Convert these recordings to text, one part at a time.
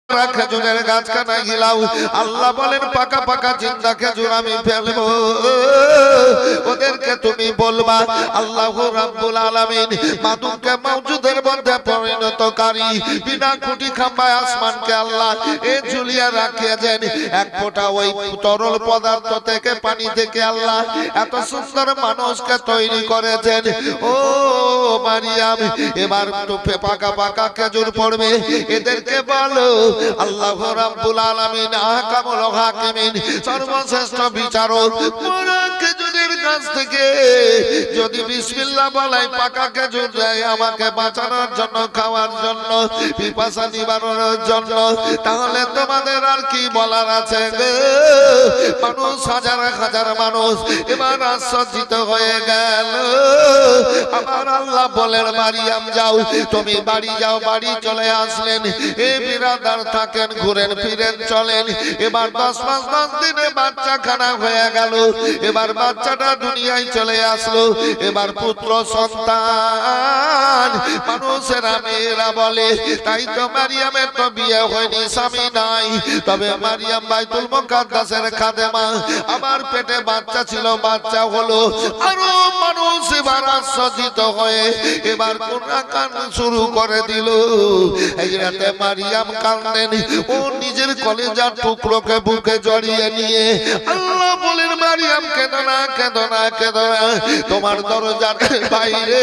খেজুরের গাছখানা গিলাও আল্লাহ বলেন পাকা পাকা জিন্দা খেজুর আমি ফেলবো ওদেরকে তুমি বলবা আল্লাহু রাব্বুল আলামিন মাদুকে মাওজুদের মধ্যে পরিণতকারী বিনা খুঁটি খাম্বায় আসমানকে আল্লাহ এ ঝুলিয়ে রাখিয়েছেন এক ফোঁটা ওই তরল পদার্থ থেকে পানি থেকে আল্লাহ এত সুন্দর মানুষকে তৈরি করেছেন ও মারিয়াম এবার তো পাকা পাকা খেজুর পড়বে এদেরকে বলো আল্লাহ রাব্বুল আলামিন আহকামুল হাকিমিন সর্বশ্রেষ্ঠ বিচারক মোরা খেজুরের গাছ থেকে যদি বিসমিল্লাহ বলাই পাকা খেজুর দেয় আমাকে বাঁচানোর জন্য খাওয়ার জন্য পিপাসা নিবারণের জন্য তাহলে তোমাদের আর কি বলার আছে মানুষ হাজার হাজার মানুষ এবার আশ্চর্যিত হয়ে গেল আবার আল্লাহ বলেন মারিয়াম যাও তুমি বাড়ি যাও বাড়ি চলে আসলেন এ বিরাদার থাকেন ঘুরেন ফিরেন চলেন এবার 10 দিনে বাচ্চা খানা হয়ে গেল এবার বাচ্চাটা দুনিয়ায় চলে আসলো এবার পুত্র সন্তান মানুষেরা মেয়েরা বলে তাই তো মারিয়ামের তো বিয়ে হয়নি স্বামী নাই তবে মারিয়াম বাইতুল মুকাদ্দাসের খাদেমা আমার পেটে বাচ্চা ছিল বাচ্চা হলো আরো মানুষ এবার আশ্চর্যিত হয়ে এবার গুণগান শুরু করে দিল এই রাতে মারিয়াম কাঁদেন ও নিজের কলেজার টুকরোকে বুকে জড়িয়ে নিয়ে আল্লাহ বলেন মারিয়াম কেঁদো না কেঁদো না কেঁদো না তোমার দরজার বাইরে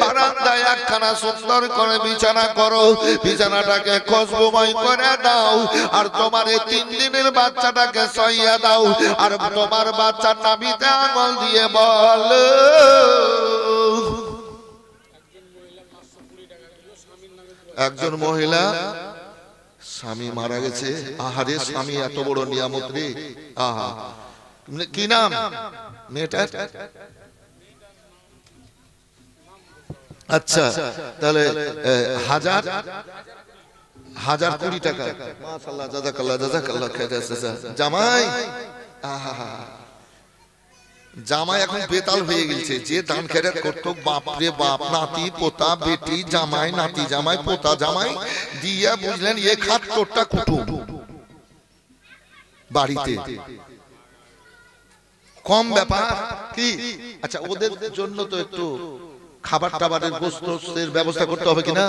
বারান্দায় একখানা সুন্দর করে বিছানা করো বিছানাটাকে খুশবুময় করে দাও আর তোমার এই 3 দিনের বাচ্চাটাকে সইয়া দাও আর তোমার বাচ্চার নাভিতে আঙুল দিয়ে বল একজন মহিলা স্বামী মারা গেছে আহারে স্বামী এত বড় নিয়ামত রে আহা কি নাম মেয়েটার আচ্ছা তাহলে 1020 টাকা মাশাআল্লাহ জাযাকাল্লাহ জাযাকাল্লাহ জামাই আহা জামাই এখন বেতাল হয়ে গেছে যে দান খেরাত করতো বাপ রে বাপ নাতি পোতা বেটি জামাই নাতি জামাই পোতা জামাই দিয়া বুঝলেন 71টা কুটুম বাড়িতে কম ব্যাপার কি আচ্ছা ওদের জন্য তো একটু খাবার টাবারের গোশতের ব্যবস্থা করতে হবে কিনা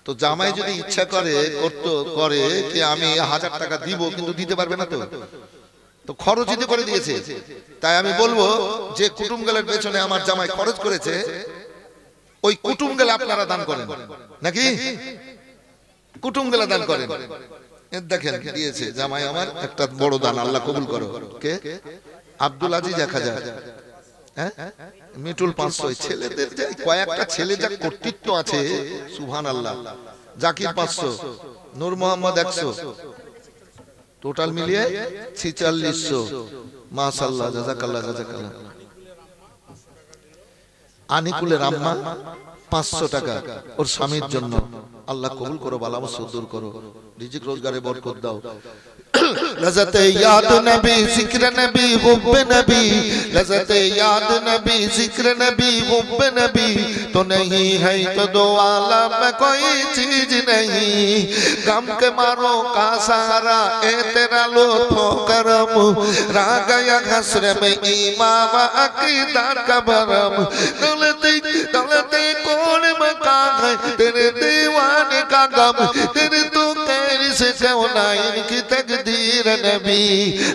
তো জামাই যদি ইচ্ছা করে করে যে আমি 1000 টাকা দিব কিন্তু দিতে পারবে না তো খরচ দিতে করে দিয়েছে তাই আমি বলবো যে কুটুমগুলোর পেছনে আমার জামাই খরচ করেছে ওই কুটুমগুলো আপনারা দান করেন নাকি কুটুমগুলো দান করেন দেখেন দিয়েছে জামাই আমার একটা বড় দান আল্লাহ কবুল করো কে আব্দুল আজিজ 1000 হ্যাঁ মিটুল 500 ছেলেদের যে কয়েকটা ছেলে যা কর্তৃত্ব আছে সুবহানাল্লাহ জাকির 500 নূর মোহাম্মদ 100 টোটাল মিলিয়ে 4600 মাশাআল্লাহ জাযাকাল্লাহ জাযাকাল্লাহ আনিকুলের আম্মা 500 টাকা ওর স্বামীর জন্য আল্লাহ কবুল করো বালা মুসিবত দূর করো রিজিক রোজগারে বরকত দাও लज़्ज़त याद नबी जिक्र नबी हुब्ब नबी लज़्ज़त याद नबी जिक्र नबी हुब्ब नबी तो नहीं है तो दो आलम में कोई चीज नहीं गम के मारो का सहारा ए तेरा लुत्फ करम रह गया हस्र में ईमान व अकीदा का भरम दौलती दौलती कौन मकान है तेरे दीवाने का गम तेरे तो कैरी से कौनाइन की तकदीर नबी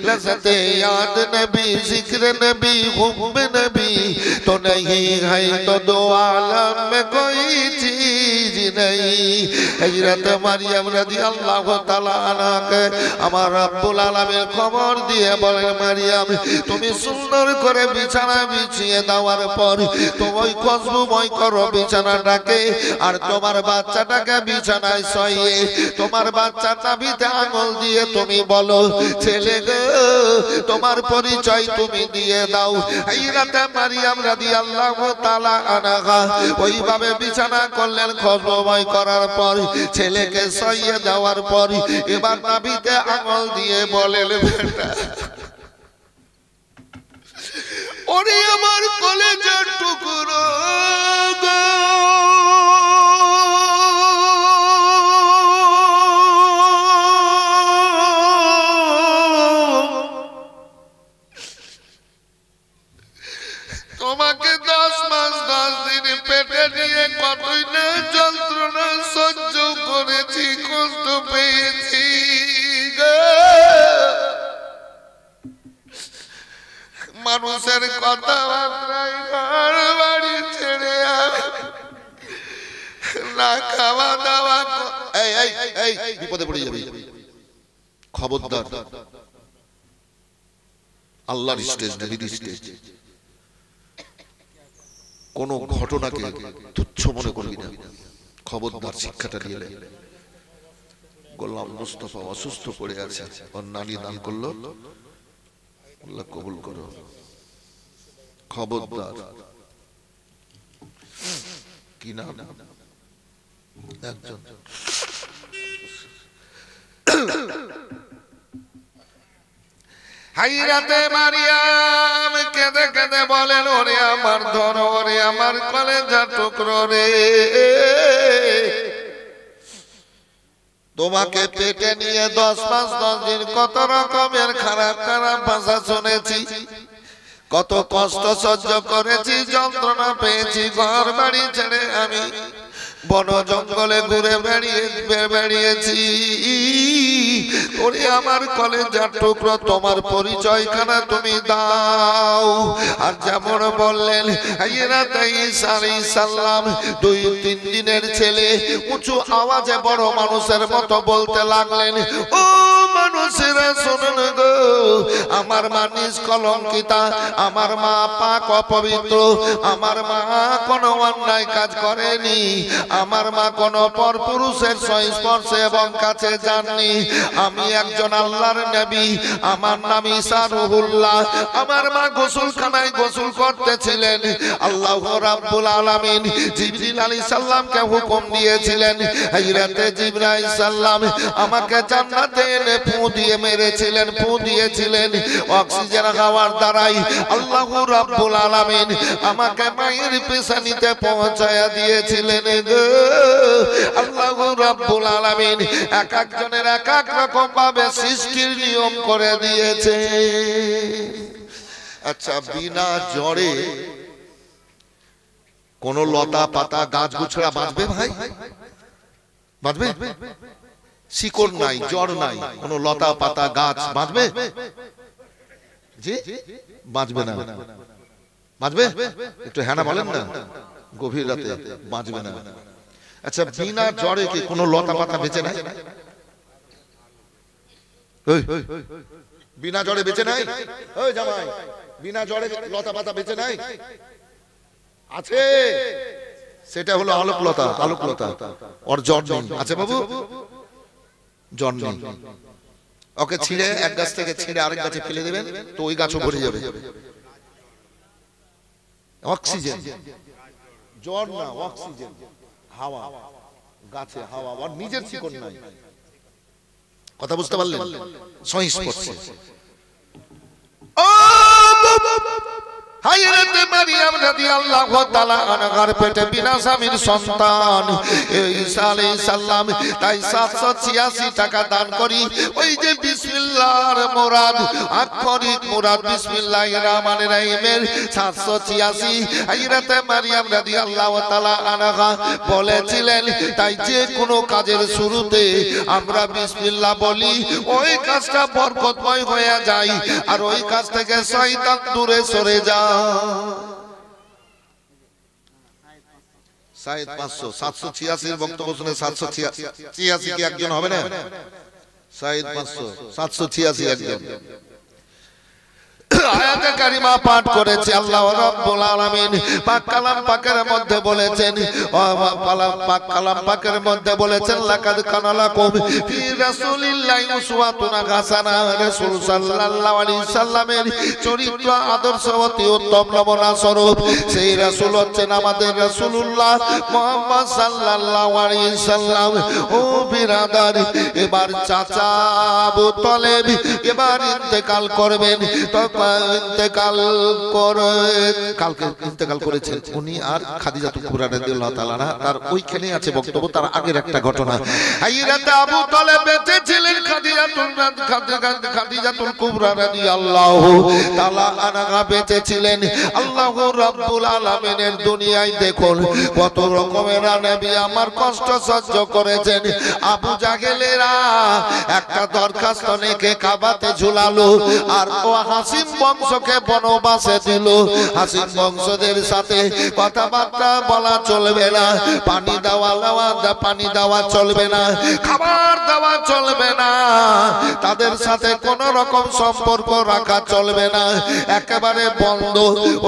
लज़्ज़त याद नबी जिक्र नबी हुब्ब नबी तो नहीं है तो दो आलम में कोई चीज नहीं हजरत मरियम রাদিয়াল্লাহু তাআলা আনহাকে আমার রব্বুল আলামিন খবর দিয়ে বলেন মারিয়াম তুমি সুন্দর করে বিছানা বিছিয়ে দেওয়ার পর তুমি খুশবুময় করো বিছানাটাকে আর তোমার বাচ্চাটাকে বিছানায় শুইয়ে তোমার বাচ্চার নাভিতে আঙুল দিয়ে তুমি বলো ছেলে গো তোমার পরিচয় তুমি দিয়ে দাও হযরত মারিয়াম রাদিয়াল্লাহু তাআলা আনহা ওইভাবে বিছানা করলেন খুশবুময় করার পর ছেলেকে শুইয়ে দেওয়ার পর এবার নাভিতে আঙুল দিয়ে বলেন বেটা ওরে আমার কলেজার টুকরো গো করেছি, কষ্ট পেয়েছি গো। মানুষের কথাবার্তায় ঘর বাড়ি ছেড়ে না খাওয়া দাওয়া, বিপদে পড়ে যাবে। খবরদার, আল্লাহর স্টেজ, নবীর স্টেজ, কোন ঘটনাকে তুচ্ছ মনে করবি না। খবরদার, শিক্ষাটা নিয়ে। গোলাম মুস্তাফা অসুস্থ পড়ে আছে, ওর নানি দান করলো, আল্লাহ কবুল করো। খবরদার, কি নাম? একজন হাইরাতে মারিয়াম কেঁদে কেঁদে বলেন, ওরে আমার ধন, ওরে আমার কলেজা টুকরো রে, তোমাকে পেটে নিয়ে 10 মাস 10 দিন কত রকমের খারাপ খারাপ ভাষা শুনেছি, কত কষ্ট সহ্য করেছি, যন্ত্রণা পেয়েছি। ঘর বাড়ি ছেড়ে আমি বন জঙ্গলে ঘুরে বেড়িয়েছি। ওরে আমার কলেজার টুকরো, তোমার পরিচয়খানা তুমি দাও। আর যেমন বললেন হাইরাতে ঈসা আলাইহিস সালাম 2-3 দিনের ছেলে উঁচু আওয়াজে বড় মানুষের মতো বলতে লাগলেন, ও মানুষেরা শুনুন গো, আমার মা নিষ্কলঙ্কিতা, আমার মা পাক অপবিত্র, আমার মা কোনো অন্যায় কাজ করেনি, আমার মা কোনো পরপুরুষের সংস্পর্শে এবং কাছে যাননি। আমি একজন আল্লাহর নবী, আমার নাম ঈসা রুহুল্লাহ। আমার মা গোসলখানায় গোসল করতেছিলেন। আল্লাহ রাব্বুল আলামিন জিবরিল আলাইহিস সালামকে হুকুম দিয়েছিলেন, হযরতে জিবরাইল আলাইহিস সালাম আমাকে জান্নাতে এনে ফু দিয়ে মেরেছিলেন, ফু দিয়েছিলেন। অক্সিজেন হাওয়ার দ্বারাই আল্লাহ রাব্বুল আলামিন আমাকে মায়ের পেশানিতে পৌঁছায়া দিয়েছিলেন গো। আল্লাহ রাব্বুল আলামিন এক একজনের এক এক রকম ভাবে সৃষ্টির নিয়ম করে দিয়েছে। আচ্ছা, বিনা জ্বরে কোন লতা পাতা গাছ গুছরা বাঁচবে ভাই? বাঁচবে? শিকড় নাই, জ্বর নাই, কোন লতা পাতা গাছ বাঁচবে? জি বাঁচবে না। বাঁচবে? একটু হ্যাঁ না বলেন না, গভীর রাতে বাঁচবে না। আচ্ছা, বিনা জ্বরে কি কোন লতা পাতা বেঁচে নাই? বিনা জ্বরে বেঁচে নাই? ওই জামাই, বিনা জ্বরে লতা পাতা বেঁচে নাই? আছে, সেটা হলো আলোকলতা। আলোকলতা ওর জ্বর নেই। আচ্ছা বাবু, জ্বর নেই, ওকে ছিঁড়ে এক গাছ থেকে ছিঁড়ে আরেক গাছে ফেলে দেবেন তো ওই গাছও ভরে যাবে। অক্সিজেন, জ্বর না, অক্সিজেন, হাওয়া, গাছে হাওয়া, আর নিজের শিকড় নাই। কথা বুঝতে পারলেন? সংস্পর্শে হাইরাতে মারিয়াম রাদিয়াল্লাহু তাআলা আনহার পেটে বিনা স্বামীর সন্তান ঈসা আলাইহিস সালাম। তাই 786 টাকা দান করি। ওই যে বিসমিল্লাহর মুরাদ, আক্ষরিক মুরাদ বিসমিল্লাহির রহমানির রহিমের 786 হাইরাতে মারিয়াম রাদিয়াল্লাহু তাআলা আনহা বলেছিলেন। তাই যে কোনো কাজের শুরুতে আমরা বিসমিল্লাহ বলি, ওই কাজটা বরকতময় হয়ে যায় আর ওই কাজ থেকে শয়তান দূরে সরে যায়। 786 বক্তব্য শুনে 786 কি একজন হবে না? 786 একজন আয়াতে কারিমা পাঠ করেছে। আল্লাহ রাব্বুল আলামিন পাক কালাম পাকের মধ্যে বলেছেন, পাক কালাম পাকের মধ্যে বলেছেন, লাকাদ কানা লাকুম ফি রাসূলিল্লাহি উসওয়াতুন হাসানাহ। রাসূল সাল্লাল্লাহু আলাইহি সাল্লামের চরিত্র আদর্শ অতি উত্তম নমুনা স্বরূপ সেই রাসূল হচ্ছেন আমাদের রাসূলুল্লাহ মুহাম্মদ সাল্লাল্লাহু আলাইহি সাল্লাম। ও বিরাদার, এবার চাচা আবু তালেব এবার ইন্তেকাল করবেন। তখন কালকে ইন্তেকাল করেছেন উনি আর খাদিজাতুল কুবরা রাদিয়াল্লাহু তাআলা আনহা। তার ওইখানে আছে বক্তব্য। তার আগের একটা ঘটনা, হাইরাতে আবু তালেব বেঁচে ছিলেন, খাদিজাতুল কুবরা রাদিয়াল্লাহু তাআলা আনহা বেঁচে ছিলেন। আল্লাহু রাব্বুল আলামিনের দুনিয়ায় দেখুন কত রকমের নবী আমার কষ্ট সহ্য করেছেন। আবু জাহেলেরা একটা দরখাস্ত নিয়ে কাবাতে ঝুলালো আর ও হাসিম বংশকে বনবাসে দিল। হাসিম বংশদের সাথে কথাবার্তা বলা চলবে না, পানি দেওয়া চলবে না, খাবার দেওয়া চলবে না, তাদের সাথে কোন রকম সম্পর্ক রাখা চলবে না, একেবারে বন্ধ।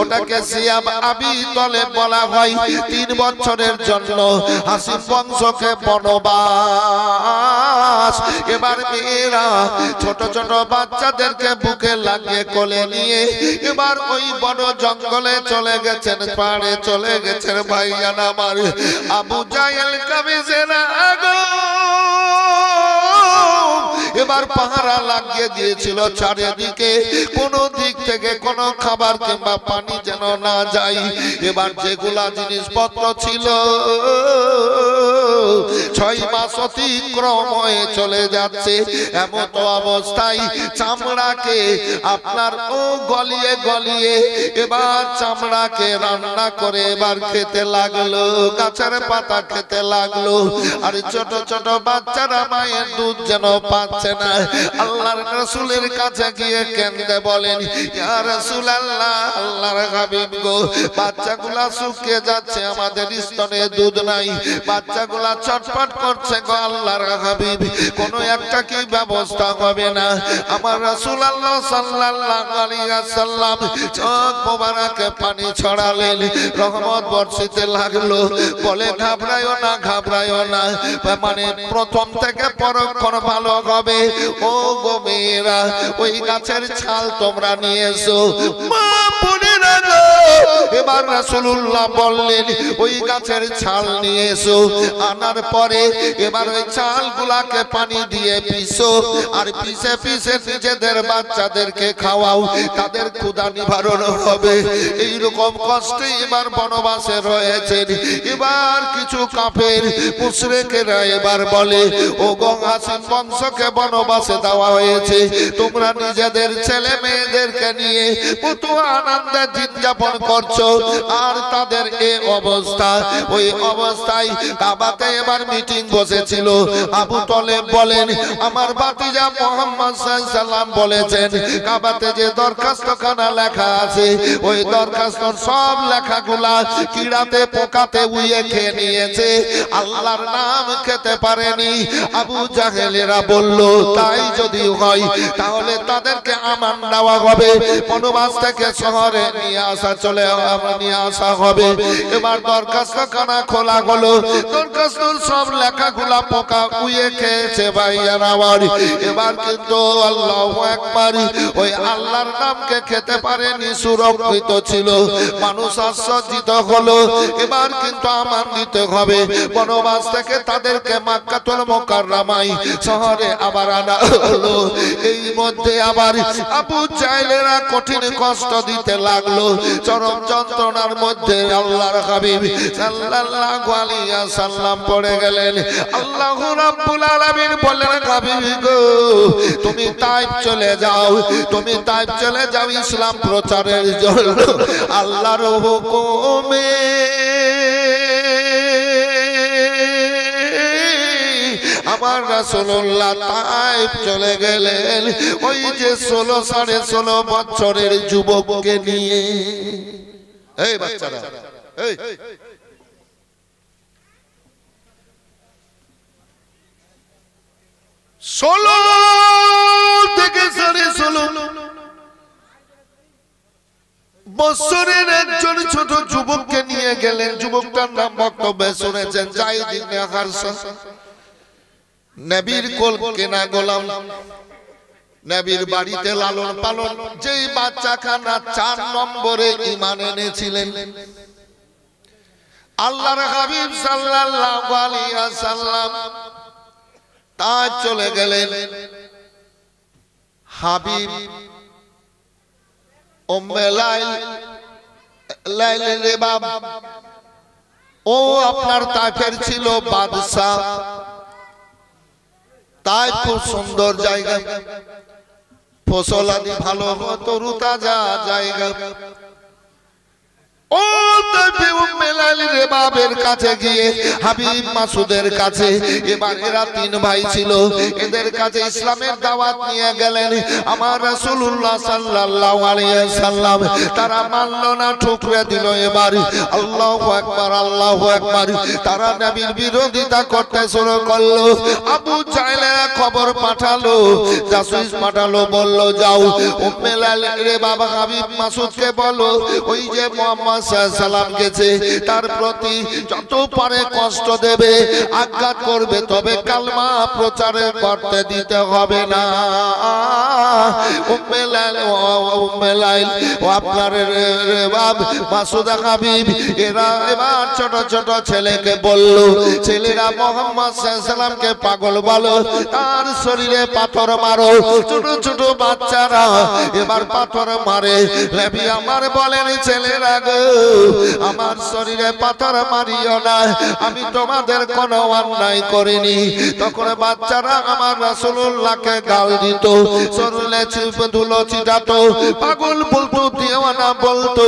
ওটাকে সিয়াম আবি তলেব বলা হয়। 3 বছরের জন্য হাসিম বংশকে বনবাস। এবার মেয়েরা ছোট ছোট বাচ্চাদেরকে বুকে লাগিয়ে কোলে নিয়ে এবার ওই বন জঙ্গলে চলে গেছেন, পাহাড়ে চলে গেছেন। ভাইয়ান আমার, আবু জাহেল কামিজেরা আগো এবার পাহারা লাগিয়ে দিয়েছিল চারিদিকে, কোন দিক থেকে কোন খাবার কিংবা পানি যেন না যায়। এবার যেগুলা জিনিসপত্র ছিল 6 মাস অতিক্রম হয়ে চলে যাচ্ছে। এমন অবস্থায় চামড়াকে আপনার গলিয়ে গলিয়ে এবার চামড়াকে রান্না করে এবার খেতে লাগলো, গাছের পাতা খেতে লাগলো। আর ছোট ছোট বাচ্চারা মায়ের দুধ যেন পাচ্ছে না। আল্লাহর রাসূলের কাছে গিয়ে কেঁদে বলেন, ইয়া রাসূলুল্লাহ, আল্লাহর হাবিব গো, বাচ্চাগুলা শুকিয়ে যাচ্ছে, আমাদের স্তনে দুধ নাই, বাচ্চাগুলা ছটফট করছে গো আল্লাহর হাবিব, কোন একটা কি ব্যবস্থা হবে না? আমার রাসূলুল্লাহ সাল্লাল্লাহু আলাইহি ওয়াসাল্লাম চোখ মোবারকে পানি ছড়ালেন, রহমত বর্ষিতে লাগলো। বলে ঘাবড়ায়ও না, ঘাবড়ায়ও না, মানে প্রথম থেকে পরক্ষণ ভালো হবে। ও গো মেয়েরা, ওই গাছের ছাল তোমরা নিয়ে এসো। মা বোনেরা গো, এবার রাসূলুল্লাহ বললেন ওই গাছের ছাল নিয়ে এসো। আনার পরে এবার ওই ছালগুলাকে পানি দিয়ে পিষো, আর পিষে পিষে নিজেদের বাচ্চাদেরকে খাওয়াও, তাদের ক্ষুধা নিবারণ হবে। এইরকম কষ্টে এবার বনবাসে রয়েছেন। এবার কিছু কাফের মুশরিকেরা এবার বলে, ও গো হাসিম বংশকে বনবাসে দেওয়া হয়েছে, তোমরা নিজেদের ছেলে মেয়েদেরকে নিয়ে কত আনন্দে দিন যাপন করছো, আর তাদের এই অবস্থা। ওই অবস্থায় কাবাতে এবার মিটিং বসেছিল। আবু তালেব বলেন, আমার ভাতিজা মুহাম্মদ সাল্লাল্লাহু আলাইহি ওয়াসাল্লাম বলেছেন কাবাতে যে দরখাস্তখানা লেখা আছে, ওই দরখাস্তর সব লেখাগুলা কিড়াতে পোকাতে উইয়ে খেয়ে নিয়েছে, আল্লাহর নাম খেতে পারেনি। আবু জাহেলেরা বলল, তাই যদি হয় তাহলে তাদেরকে আমান দেওয়া হবে, বনবাস থেকে শহরে নিয়ে আসা হবে। এবার দরখাস্তখানা খোলা হলো, দরখাস্তর সব লেখাগুলা পোকা উইয়ে খেয়েছে। ভাইয়ার আমার, এবার কিন্তু আল্লাহু আকবার, ওই আল্লাহর নামকে খেতে পারেনি, সুরক্ষিত ছিল। মানুষ আশ্চর্যিত হলো। এবার কিন্তু আমান দিতে হবে, বনবাস থেকে তাদেরকে মক্কাতুল মুকাররমায় শহরে আবার আনা হলো। এই মধ্যে আবার আবু জাহেলেরা কঠিন কষ্ট দিতে লাগলো। চরম যন্ত্রণার মধ্যে আল্লাহর হাবিব সাল্লাল্লাহু আলাইহি ওয়াসাল্লাম পড়ে গেলেন। আল্লাহু রাব্বুল আলামিন বললেন, হাবিব গো, তুমি তাইফ চলে যাও, তুমি তাইফ চলে যাও ইসলাম প্রচারের জন্য। আল্লাহর হুকুমে আমার রাসূলুল্লাহ তাইফ চলে গেলেন, ওই যে 16.5 বছরের যুবককে নিয়ে। এই বাচ্চারা, এই 16 থেকে 16.5 বছরের একজন ছোট যুবককে নিয়ে গেলেন। যুবকটার নাম বক্তব্যে শুনেছেন যায়েদ ইবনে হারসা, নবীর কোল কেনা গোলাম, নবীর বাড়িতে লালন পালন। যেই বাচ্চাখানা 4 নম্বরে ঈমান এনেছিলেন, আল্লাহর হাবিব সাল্লাল্লাহু আলাইহি ওয়াসাল্লাম তা চলে গেলেন। হাবিব উম্মে লাইল রেবাব ও আপনার তাইফের ছিল বাদশা। তাই খুব সুন্দর জায়গা, ফসল আদি ভালো, তরু তাজা জায়গা। ও তাইফে উম্মে লাইল রেবাবের কাছে গিয়ে হাবিব মাসুদের কাছে, এবার এরা তিন ভাই ছিল, এদের কাছে ইসলামের দাওয়াত নিয়ে গেলেন আমার রাসূলুল্লাহ সাল্লাল্লাহু আলাইহি সাল্লাম। তারা মানলো না, ঠুকরে দিল। এবার আল্লাহু আকবার, আল্লাহু আকবার, তারা নবীর বিরোধিতা করতে শুরু করলো। আবু জাহেলের খবর পাঠালো, জাসুস পাঠালো, বলল যাও উম্মে লাইল রেবাব হাবিব মাসুদকে বলো ওই যে মুহাম্মদ সালাম গেছে তার প্রতি যত পারে কষ্ট দেবে, আঘাত করবে, তবে কালমা প্রচারে করতে দিতে হবে না। উম্মে লাইল ও আপনার রেবাব মাসুদ হাবিব এরা এবার ছোট ছোট ছেলেকে বলল, ছেলেরা মুহাম্মদ সাল্লামকে পাগল বলো, তার শরীরে পাথর মারো। ছোট ছোট বাচ্চারা এবার পাথর মারে। নবী আমার বলেন, ছেলেরা গো আমার শরীরে পাথর মারিও না, আমি তোমাদের কোনো অন্যায় করিনি। তখন বাচ্চারা আমার রাসূলুল্লাহকে গাল দিত, শরীরে ধুলো ছিটাতো, পাগল বলতো, দিওয়ানা বলতো।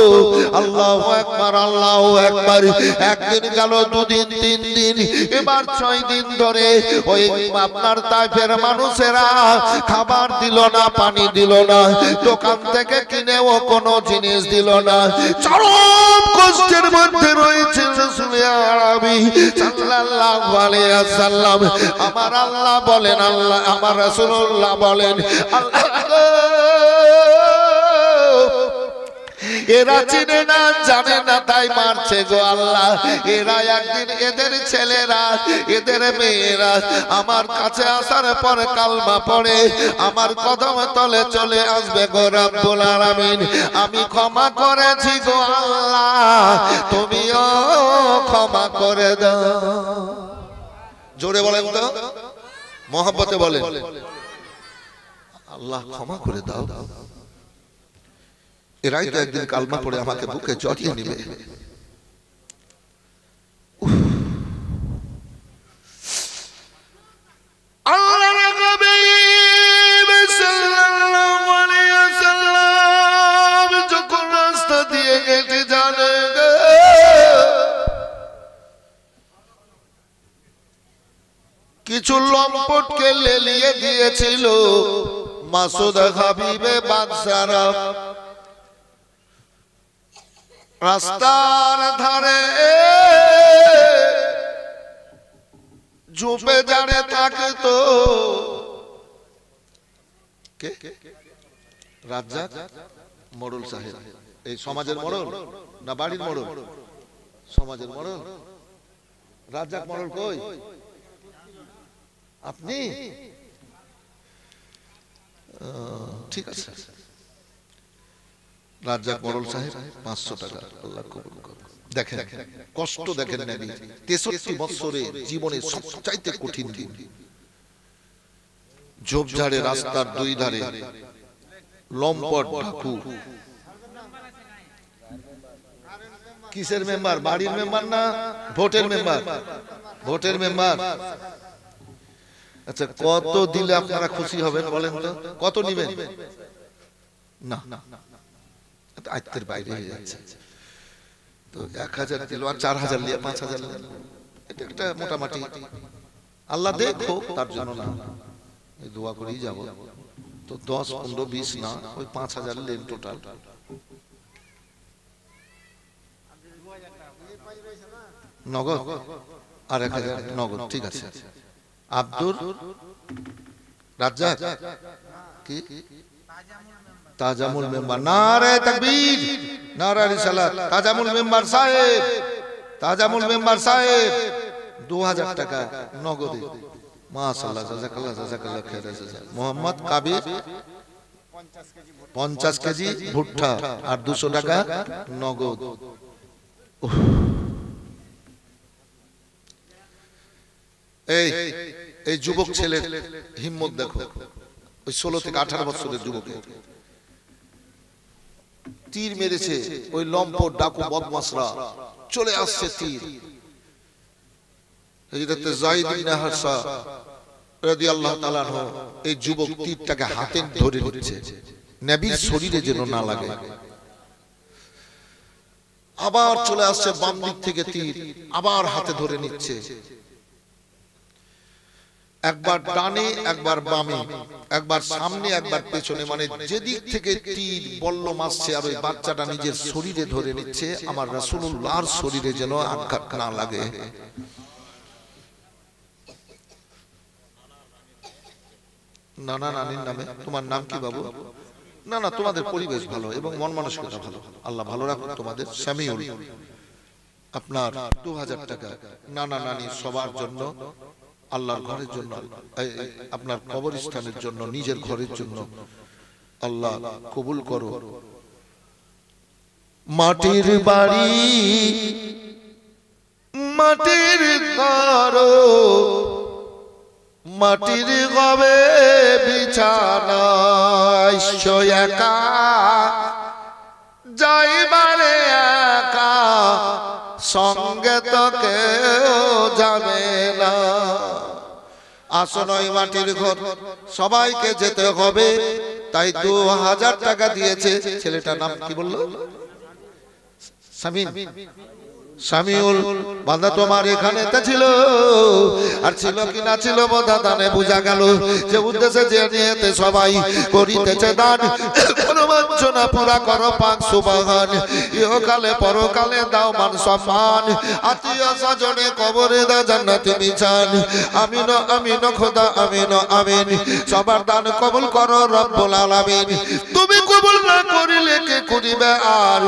আল্লাহু আকবার, আল্লাহু আকবার। একদিন গেল, দুদিন, তিন দিন, এবার 6 দিন ধরে ওই আপনার তাইফের মানুষেরা খাবার দিল না, পানি দিল না, দোকান থেকে কিনেও কোনো জিনিস দিল না। চরম কষ্টের মধ্যে রয়েছে রাসূল আরবি সাল্লাল্লাহু আলাইহি ওয়াসাল্লাম। আমার আল্লাহ বলেন, আল্লাহ আমার রাসূলুল্লাহ বলেন, আল্লাহ এরা চিনে না, জানে না, তাই মারছে গো আল্লাহ। এরা একদিন এদের ছেলেরা, এদের মেয়েরা আমার কাছে আসার পর কালমা পড়ে আমার কদম তলে চলে আসবে গো রব্বুল আলামিন। আমি ক্ষমা করেছি গো আল্লাহ, তুমিও ক্ষমা করে দাও। জোরে বলেন তো, মহব্বতে বলেন, আল্লাহ ক্ষমা করে দাও। এরাই তো একদিন কালমা পড়ে আমাকে বুকে জড়িয়ে নিবে। আল্লাহর হাবিব সাল্লাল্লাহু আলাইহি ওয়াসাল্লাম যখন রাস্তা দিয়ে হেঁটে যান, কিছু লম্পটকে লেলিয়ে দিয়েছিল মাসুদ হাবিবে বাদশারা। রাস্তার ধারে ঝোপে ঝাড়ে থাকতো কে? রাজ্জাক মোড়ল সাহেব। এই সমাজের মোড়ল না বাড়ির মোড়ল? সমাজের মোড়ল। রাজ্জাক মোড়ল কই? আপনি? ঠিক আছে। রাজ্জাক মোড়ল সাহেব 500 টাকা, আল্লাহ কবুল করুন। দেখেন কষ্ট, দেখেন নবী 63 বছরের জীবনে সবচাইতে কঠিন দিন। ঝোপঝাড়ে রাস্তার দুই ধারে লম্পট ডাকু। কিসের মেম্বার? বাড়ির মেম্বার না ভোটের মেম্বার? ভোটের মেম্বার। আচ্ছা, কত দিলে আপনারা খুশি হবেন বলেন তো? কত নেবেন? না, আয়ত্তের বাইরে হয়ে যাচ্ছে। তো 1000 দিল, আর 4000 নিয়ে 5000 নিল, এটা একটা মোটামুটি। আল্লাহ দেখো, তার জন্য না, এই দোয়া করেই যাব। তো 10, 15, 20 না, ওই 5000 নিলেন টোটাল। নগদ আর 1000 নগদ, ঠিক আছে। আব্দুর রাজ্জাক কি? তাজামুল মেম্বার। নারে তাকবীর, নারে রিসালাত। তাজামুল মেম্বার সাহেব, তাজামুল মেম্বার সাহেব 2000 টাকা নগদে। মাশাআল্লাহ, জাযাকাল্লাহ, জাযাকাল্লাহ খাইর। মোহাম্মদ কাবির 50 কেজি ভুট্টা আর 200 টাকা নগদ। এই যুবক ছেলের হিম্মত দেখো, ওই 16 থেকে 18 বছরের যুবক। তীর মেরেছে ওই লম্পট ডাকু বদমাশরা, চলে আসছে তীর। হযরত যায়েদ ইবনে হারসা রাদিয়াল্লাহু তাআলা আনহু এই যুবক তীরটাকে হাতে ধরে নিচ্ছে, নবীর শরীরে যেন না লাগে। আবার চলে আসছে বাম দিক থেকে তীর, আবার হাতে ধরে নিচ্ছে, একবার ডানে একবার বামে, একবার সামনে একবার পেছনে, মানে যেদিক থেকে তীর বল্লম আসছে আর ওই বাচ্চাটা নিজের শরীরে ধরে নিচ্ছে, আমার রাসূলুল্লাহর শরীরে যেন আঘাত না লাগে। নানা নানির নামে, তোমার নাম কি বাবু? না না, তোমাদের পরিবেশ ভালো এবং মন মানসিকতা ভালো, আল্লাহ ভালো রাখুন তোমাদের। শামিউল, আপনার 2000 টাকা নানা নানি সবার জন্য, আল্লাহর ঘরের জন্য, আপনার কবরস্থানের জন্য, নিজের ঘরের জন্য আল্লাহ কবুল করো। মাটির বাড়ি মাটির ঘর, মাটির গবে বিছানা, একা যাইবারে একা, সঙ্গে তো কেউ যাবে না। আসন ওই মাটির ঘর, সবাইকে যেতে হবে, তাই 2000 টাকা দিয়েছে। ছেলেটার নাম কি বললো? শামিম, শামিউল। বান্দা তোমার এখানে ছিল, আর ছিল কি না ছিল দানে বোঝা গেল যে উদ্দেশ্যে যে নিয়েতে সবাই করিতেছে দান। মনোবাঞ্ছনা পুরা করো পাক সুবহান, ইহকালে পরকালে দাও মান সম্মান, আত্মীয় স্বজনে কবরে দাও জান্নাতে বিছান। আমিন আমিন খোদা আমিন আমিন। সবার দান কবুল করো রব্বুল আলামিন। তুমি কবুল না করিলে কে করিবে আর?